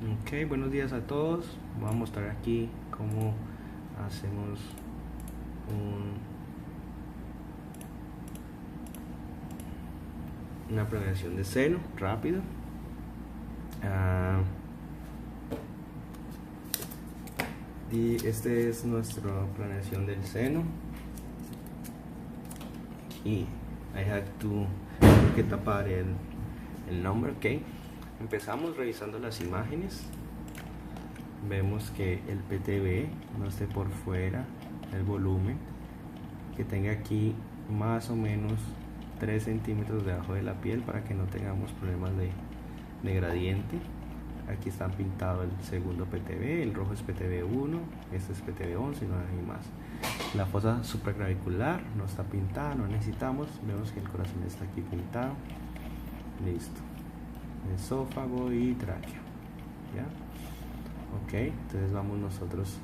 Ok, buenos días a todos. Voy a mostrar aquí cómo hacemos una planeación de seno rápido. Y este es nuestra planeación del seno. Y tengo que tapar el nombre, ok. Empezamos revisando las imágenes. Vemos que el PTB no esté por fuera, el volumen, que tenga aquí más o menos 3 centímetros debajo de la piel para que no tengamos problemas de gradiente. Aquí está pintado el segundo PTB, el rojo es PTB1, este es PTB11 y no hay más. La fosa supraclavicular no está pintada, no necesitamos. Vemos que el corazón está aquí pintado. Listo. Esófago y tráquea. ¿Ya? Ok, entonces vamos nosotros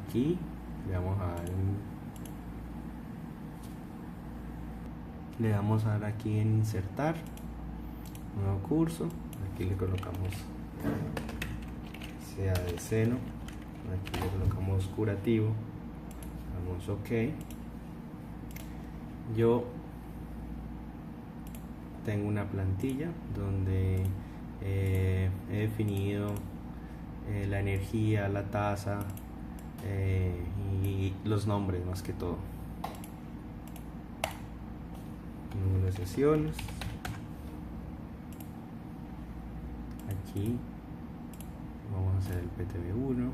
aquí. Le vamos a dar aquí en insertar. Nuevo curso. Aquí le colocamos sea de seno. Aquí le colocamos curativo. Damos ok. Yo tengo una plantilla donde he definido la energía, la tasa y los nombres más que todo. Número de sesiones. Aquí vamos a hacer el PTB1.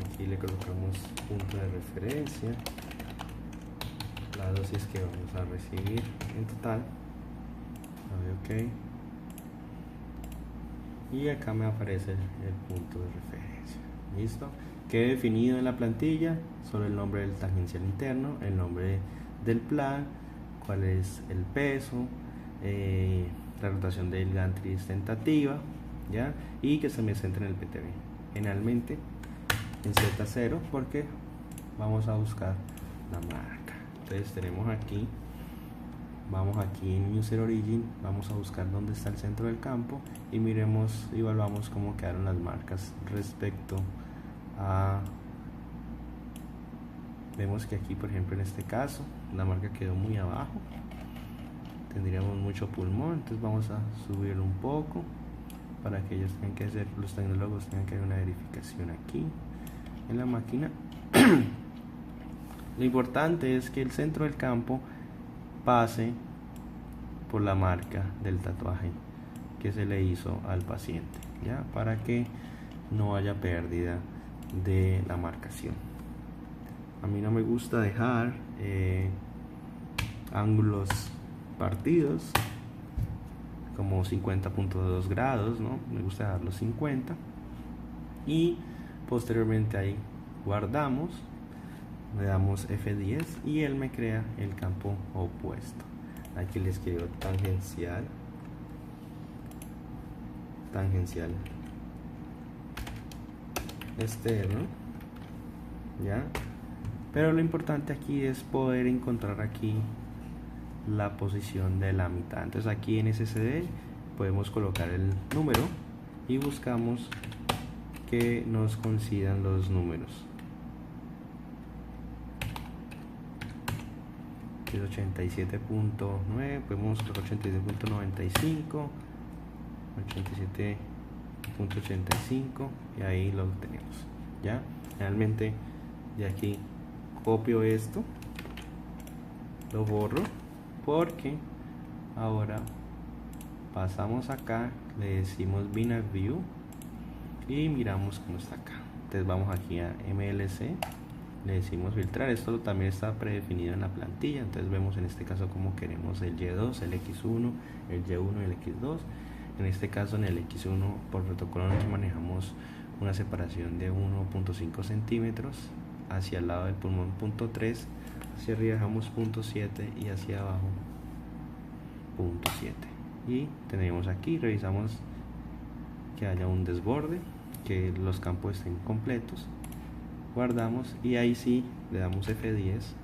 Aquí le colocamos punto de referencia, la dosis que vamos a recibir en total. Ok. Y acá me aparece el punto de referencia. Listo. Queda definido en la plantilla solo el nombre del tangencial interno, el nombre del plan, cuál es el peso, la rotación del gantris tentativa, ¿ya? Y que se me centre en el PTB. Generalmente en Z0 porque vamos a buscar la marca. Entonces tenemos aquí, vamos aquí en User Origin, vamos a buscar dónde está el centro del campo y miremos, evaluamos cómo quedaron las marcas respecto a... Vemos que aquí, por ejemplo, en este caso la marca quedó muy abajo, tendríamos mucho pulmón, entonces vamos a subirlo un poco para que ellos tengan que hacer, los tecnólogos tengan que hacer una verificación aquí en la máquina. Lo importante es que el centro del campo pase por la marca del tatuaje que se le hizo al paciente, ¿ya? Para que no haya pérdida de la marcación. A mí no me gusta dejar ángulos partidos como 50.2 grados, ¿no? Me gusta dejarlos 50 y posteriormente ahí guardamos, le damos F10 y él me crea el campo opuesto. Aquí le escribo tangencial externo, ¿ya? Pero lo importante aquí es poder encontrar aquí la posición de la mitad. Entonces aquí en SSD podemos colocar el número y buscamos que nos coincidan los números. Que es 87.9, podemos colocar 87.95, 87.85 y ahí lo tenemos. Ya, realmente de aquí copio esto, lo borro porque ahora pasamos acá, le decimos Binar View y miramos cómo está acá. Entonces vamos aquí a MLC, le decimos filtrar. Esto también está predefinido en la plantilla, entonces vemos en este caso cómo queremos el Y2, el X1, el Y1 y el X2. En este caso en el X1 por protocolo nos manejamos una separación de 1.5 centímetros, hacia el lado del pulmón 0.3, hacia arriba dejamos 0.7 y hacia abajo 0.7. Y tenemos aquí, revisamos que haya un desborde, que los campos estén completos, guardamos y ahí sí le damos F10,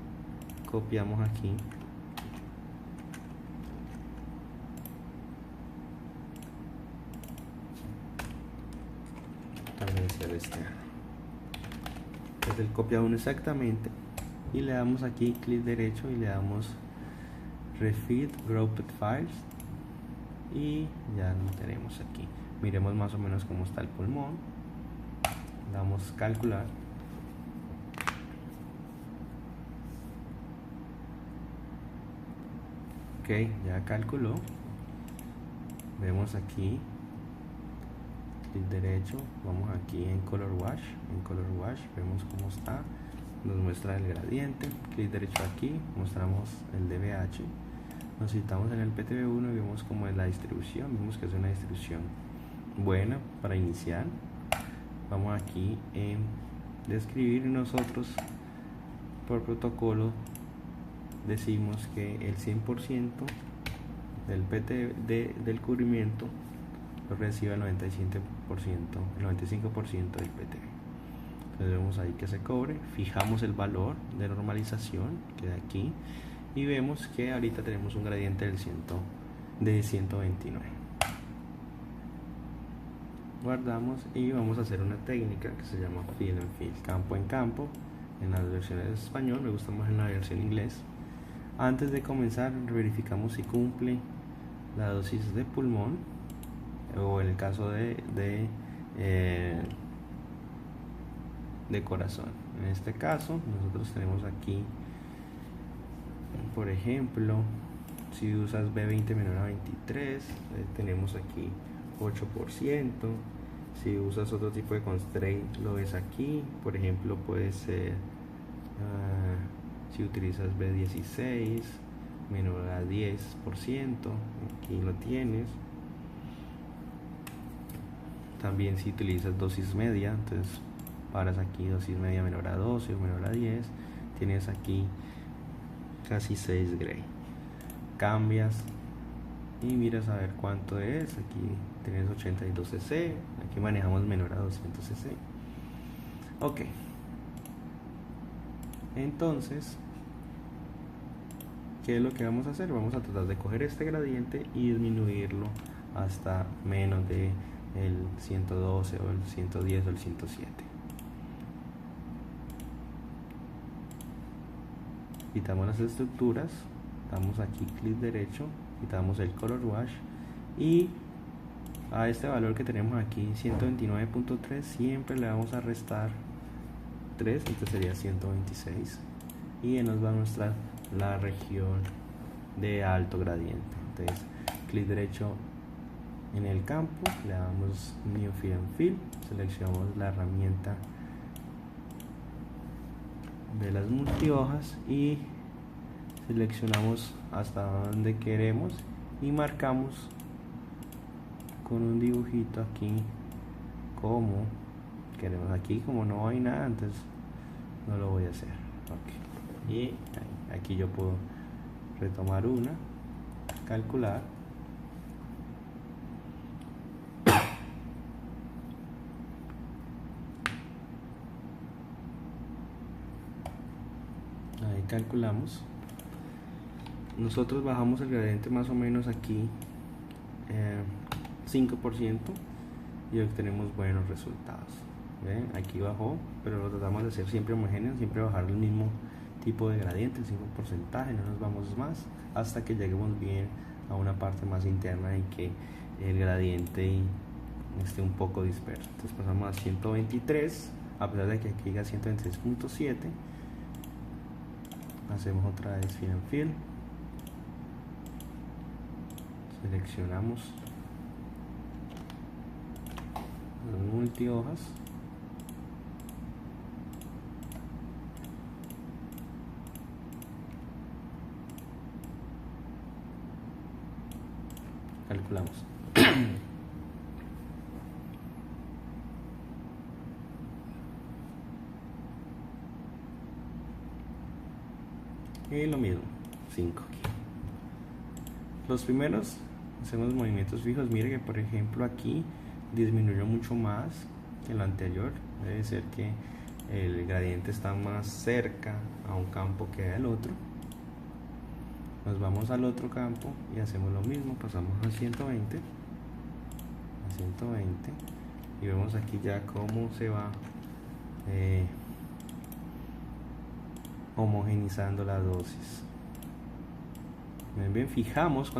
copiamos aquí establecer externo. Es el copia 1 exactamente, y le damos aquí clic derecho y le damos refit grouped files y ya lo tenemos aquí. Miremos más o menos cómo está el pulmón, damos calcular. Ok, ya calculó. Vemos aquí clic derecho, vamos aquí en color wash, vemos cómo está, nos muestra el gradiente. Clic derecho aquí, mostramos el DBH, nos citamos en el PTB1 y vemos cómo es la distribución. Vemos que es una distribución buena para iniciar. Vamos aquí en describir, y nosotros por protocolo decimos que el 100% del del cubrimiento lo recibe el 95% del PTB. Entonces vemos ahí que se cobre, fijamos el valor de normalización que de aquí, y vemos que ahorita tenemos un gradiente de 129. Guardamos y vamos a hacer una técnica que se llama fill and fill, campo en campo. En las versiones de español, me gusta más en la versión inglés. Antes de comenzar verificamos si cumple la dosis de pulmón, o en el caso de corazón. En este caso nosotros tenemos aquí, por ejemplo, si usas B20 menor a 23, tenemos aquí 8%. Si usas otro tipo de constraint, lo ves aquí. Por ejemplo, puede ser si utilizas B16 menor a 10%, aquí lo tienes. También si utilizas dosis media, entonces paras aquí dosis media menor a 12 o menor a 10, tienes aquí casi 6 gray. Cambias y miras a ver cuánto es. Aquí tienes 82 cc, aquí manejamos menor a 200 cc. Ok, entonces, ¿qué es lo que vamos a hacer? Vamos a tratar de coger este gradiente y disminuirlo hasta menos de el 112 o el 110 o el 107. Quitamos las estructuras, damos aquí clic derecho, quitamos el color wash, y a este valor que tenemos aquí, 129.3, siempre le vamos a restar 3, entonces sería 126, y nos va a mostrar la región de alto gradiente. Entonces clic derecho en el campo, le damos New Fill and Fill, seleccionamos la herramienta de las multihojas y seleccionamos hasta donde queremos y marcamos con un dibujito aquí como queremos. Aquí como no hay nada, entonces no lo voy a hacer. Okay. Y aquí yo puedo retomar una, calcular, ahí calculamos. Nosotros bajamos el gradiente más o menos aquí 5% y obtenemos buenos resultados. ¿Ven? Aquí bajó, pero lo tratamos de hacer siempre homogéneo, siempre bajar el mismo tipo de gradiente, el 5%, no nos vamos más hasta que lleguemos bien a una parte más interna y que el gradiente esté un poco disperso. Entonces pasamos a 123, a pesar de que aquí diga 123.7. Hacemos otra vez Fill and Fill, seleccionamos las multihojas, calculamos. Y lo mismo, 5. Los primeros hacemos movimientos fijos. Mire que por ejemplo aquí disminuyó mucho más que lo anterior. Debe ser que el gradiente está más cerca a un campo que al otro. Nos vamos al otro campo y hacemos lo mismo. Pasamos a 120, y vemos aquí ya cómo se va homogenizando la dosis. Bien, fijamos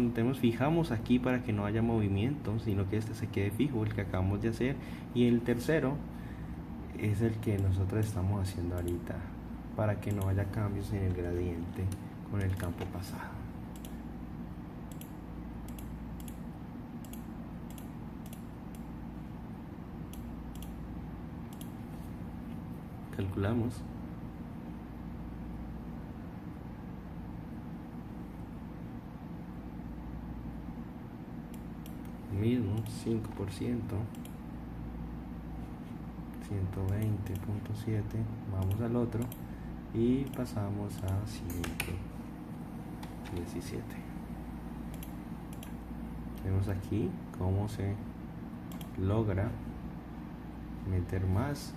aquí para que no haya movimiento, sino que este se quede fijo, el que acabamos de hacer. Y el tercero es el que nosotros estamos haciendo ahorita, para que no haya cambios en el gradiente con el campo pasado. Calculamos. Mismo 5%, 120.7, vamos al otro y pasamos a 117. Vemos aquí cómo se logra meter más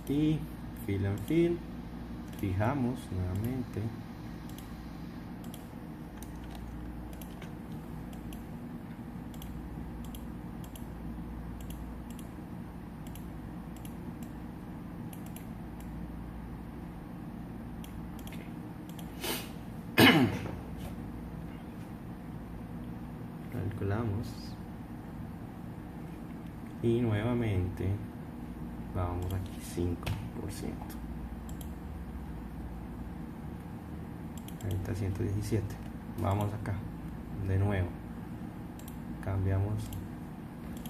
y fill and fill, fijamos nuevamente. Calculamos y nuevamente vamos aquí 5%. Ahorita 117. Vamos acá de nuevo, cambiamos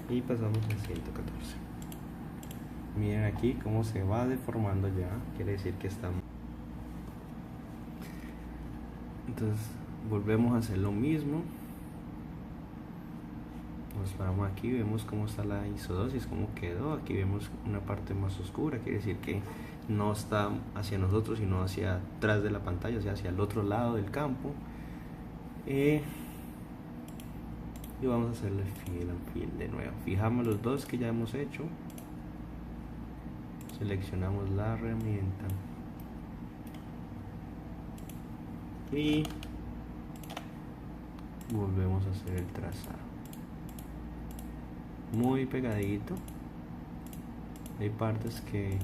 y pasamos a 114. Miren aquí cómo se va deformando ya, quiere decir que estamos. Entonces volvemos a hacer lo mismo. Nos paramos aquí, vemos cómo está la isodosis, cómo quedó. Aquí vemos una parte más oscura, quiere decir que no está hacia nosotros, sino hacia atrás de la pantalla, o sea, hacia el otro lado del campo. Y vamos a hacerle fill and fill de nuevo. Fijamos los dos que ya hemos hecho. Seleccionamos la herramienta y volvemos a hacer el trazado. Muy pegadito. Hay partes que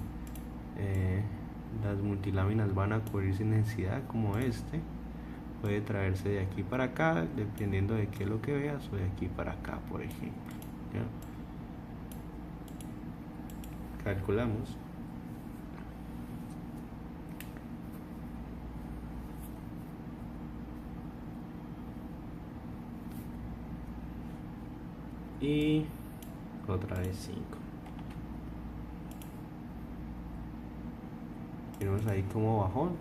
las multiláminas van a cubrir sin necesidad, como este. Puede traerse de aquí para acá, dependiendo de qué es lo que veas, o de aquí para acá, por ejemplo. ¿Ya? Calculamos. Y otra vez 5. Tenemos ahí como bajón.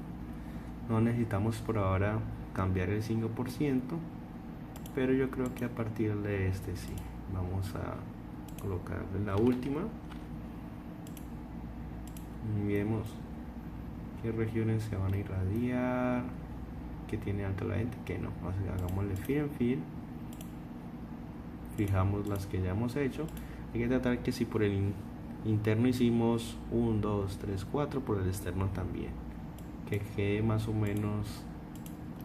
No necesitamos por ahora cambiar el 5%, pero yo creo que a partir de este sí. Vamos a colocar la última y vemos qué regiones se van a irradiar, que tiene alto la gente, que no. Hagámosle fill and fill. Fijamos las que ya hemos hecho. Hay que tratar que si por el interno hicimos 1, 2, 3, 4, por el externo también, que quede más o menos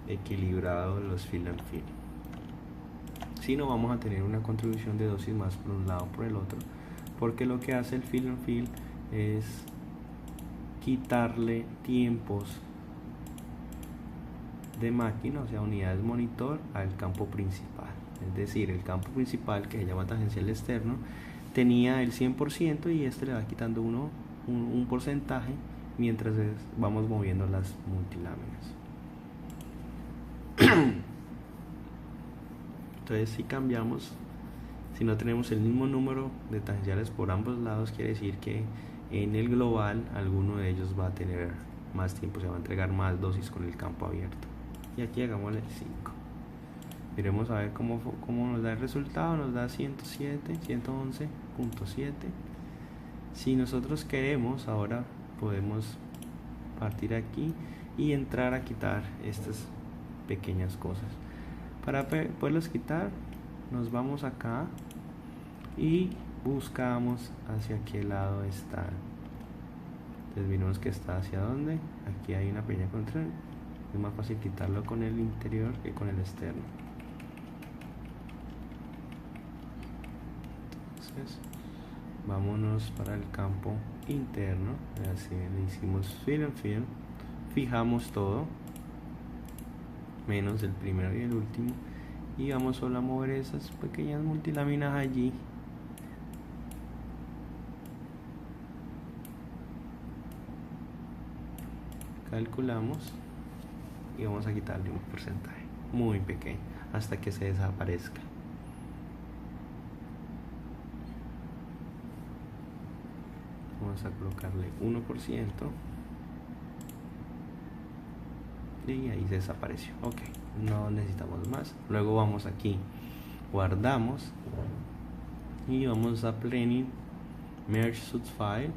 equilibrado los fill and fill. Si no, vamos a tener una contribución de dosis más por un lado por el otro, porque lo que hace el fill and fill es quitarle tiempos de máquina, o sea, unidades monitor, al campo principal. Es decir, el campo principal, que se llama tangencial externo, tenía el 100% y este le va quitando un porcentaje mientras vamos moviendo las multiláminas. Entonces, si cambiamos, si no tenemos el mismo número de tangenciales por ambos lados, quiere decir que en el global alguno de ellos va a tener más tiempo, se va a entregar más dosis con el campo abierto. Y aquí hagámosle 5. Miremos a ver cómo nos da el resultado. Nos da 107, 111.7. Si nosotros queremos, ahora podemos partir aquí y entrar a quitar estas pequeñas cosas. Para poderlos quitar, nos vamos acá y buscamos hacia qué lado está. Entonces miremos que está hacia dónde. Aquí hay una pequeña control. Es más fácil quitarlo con el interior que con el externo. Entonces vámonos para el campo interno, así le hicimos fill and fill, fijamos todo menos el primero y el último, y vamos solo a mover esas pequeñas multiláminas allí. Calculamos y vamos a quitarle un porcentaje muy pequeño hasta que se desaparezca. Vamos a colocarle 1% y ahí se desapareció. Ok, no necesitamos más. Luego vamos aquí, guardamos y vamos a Planning, Merge Source File.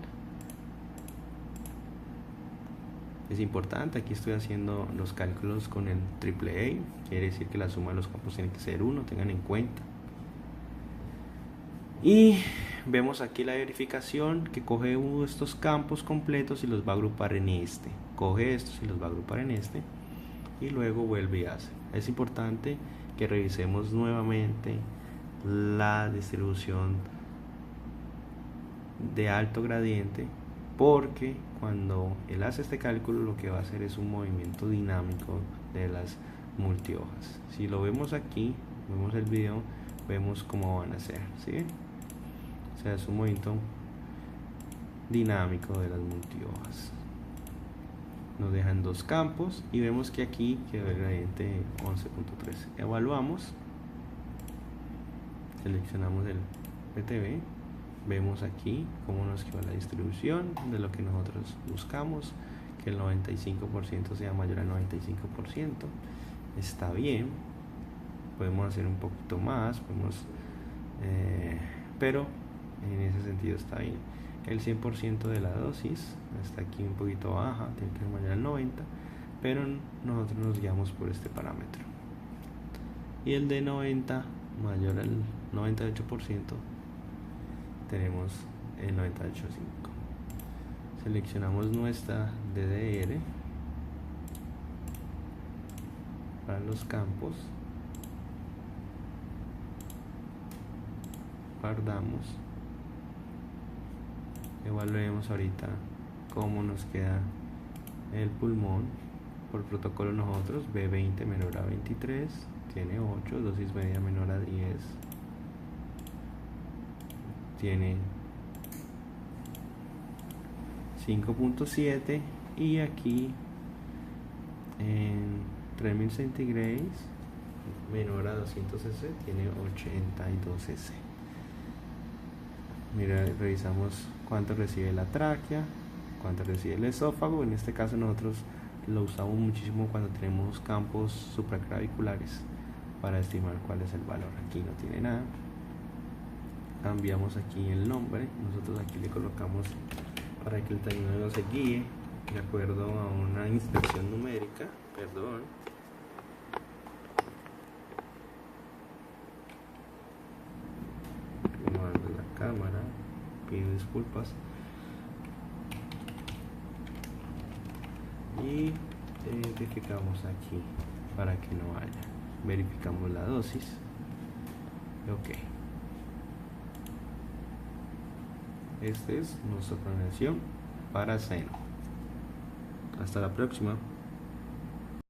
Es importante, aquí estoy haciendo los cálculos con el AAA, quiere decir que la suma de los campos tiene que ser 1, tengan en cuenta. Y vemos aquí la verificación que coge uno de estos campos completos y los va a agrupar en este. Coge estos y los va a agrupar en este y luego vuelve y hace. Es importante que revisemos nuevamente la distribución de alto gradiente, porque cuando él hace este cálculo lo que va a hacer es un movimiento dinámico de las multihojas. Si lo vemos aquí, vemos el video, vemos cómo van a ser, ¿sí? O sea, es un movimiento dinámico de las multihojas. Nos dejan dos campos y vemos que aquí quedó el gradiente 11.3. Evaluamos, seleccionamos el PTB, vemos aquí cómo nos quedó la distribución de lo que nosotros buscamos, que el 95% sea mayor al 95%. Está bien, podemos hacer un poquito más, pero en ese sentido está bien. El 100% de la dosis está aquí un poquito baja, tiene que ser mayor al 90%, pero nosotros nos guiamos por este parámetro. Y el de 90 mayor al 98%, tenemos el 98.5. Seleccionamos nuestra DDR para los campos, guardamos, evaluemos ahorita cómo nos queda el pulmón. Por protocolo nosotros B20 menor a 23 tiene 8, dosis media menor a 10 tiene 5.7, y aquí en 3000 centigrados menor a 200 cc tiene 82 cc. Mira, revisamos cuánto recibe la tráquea, cuánto recibe el esófago. En este caso nosotros lo usamos muchísimo cuando tenemos campos supraclaviculares para estimar cuál es el valor. Aquí no tiene nada. Cambiamos aquí el nombre, nosotros aquí le colocamos para que el tecnólogo se guíe de acuerdo a una instrucción numérica, perdón. Acomodando la cámara, pido disculpas. Y identificamos aquí para que no haya. Verificamos la dosis. Ok. Esta es nuestra planeación para seno. Hasta la próxima.